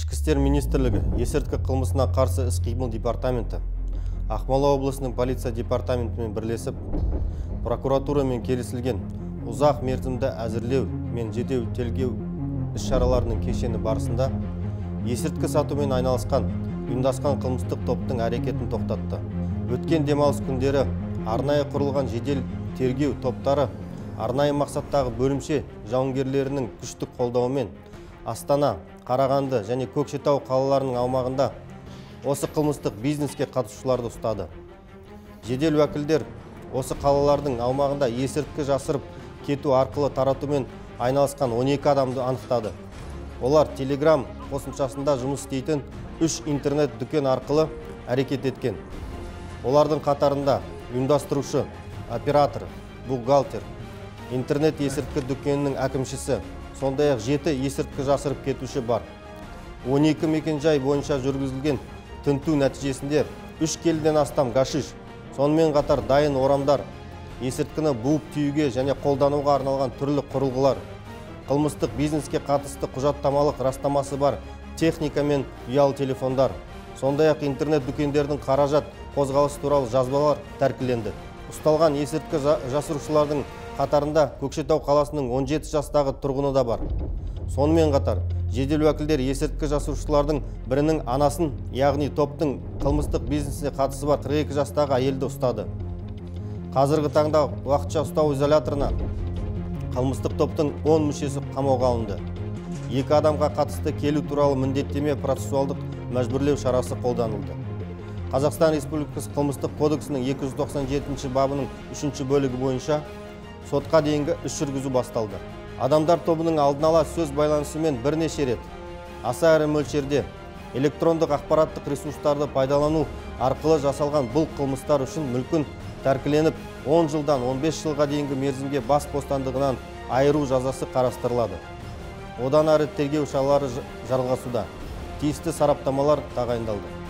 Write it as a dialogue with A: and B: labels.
A: Ішкі істер министрлігі есірткі қылмысына қарсы іс-қимыл департаменті Ақмола облысының полиция департаментімен бірлесіп, прокуратурамен келісілген ұзақ мерзімді әзірлеу мен жедел тергеу іс-шараларының кешені барысында есірткі сатумен айналысқан ұйымдасқан қылмыстық топтың әрекетін тоқтатты. Өткен демалыс күндері арнайы құрылған жедел тергеу топтары арнайы мақсаттағы бөлімше жауынгерлерінің күштік қолдауымен Астана, Қарағанды және Көкшетау қалаларының аумағында осы қылмыстық бизнеске қатысушыларды ұстады. Жедел уәкілдер осы қалалардың аумағында есірткі жасырып кету арқылы таратумен айналысқан 12 адамды анықтады. Олар Telegram қосымшасында жұмыс істейтін 3 интернет дүкен арқылы әрекет еткен. Олардың қатарында ұйымдастырушы, оператор, бухгалтер, интернет есірткі дүкенінің әкімшісі, сондай-ақ 7 есірткі жасырып кетуші бар. 12 мекенжай бойынша жүргізілген тінту нәтижесінде 3 келіден астам гашиш, сонымен қатар дайын орамдар, есірткіні буып түйуге және қолдануға арналған түрлі құрылғылар, қылмыстық бизнеске қатысты құжаттамалық растамасы бар техника мен ұялы телефондар, сондай-ақ интернет дүкендердің қаражат қозғалысы туралы жазбалар тәркіленді. Ұсталған есірткі жасырушылардың қатарында Көкшетау қаласының 17 жастағы тұрғыны да бар. Сонымен қатар, жедел уәкілдер есірткі жасырушылардың бірінің анасын, яғни топтың қылмыстық бизнесіне қатысы бар 42 жастағы әйелді ұстады. Қазіргі таңда уақытша ұстау изоляторына қылмыстық топтың 10 мүшесі қамауға алынды. 2 адамға қатысты келу туралы міндеттеме процессуалдық мәжбүрлеу шарасы қолданылды. Қазақстан Республикасы қылмыстық кодексінің 297 бабының 3 бөлігі бойынша сотқа дейінгі іс жүргізу басталды. Адамдар тобының алдын ала сөз байланысымен бірнеше рет, аса ірі мөлшерде электрондық ақпараттық ресурстарды пайдалану арқылы жасалған бұл қылмыстар үшін мүлкін тәркіленіп 10 жылдан 15 жылға дейінгі мерзімге бас бостандығынан айыру жазасы қарастырылады. Одан әрі тергеу шаралары жалғасуда. Тиісті сараптамалар тағайындалды.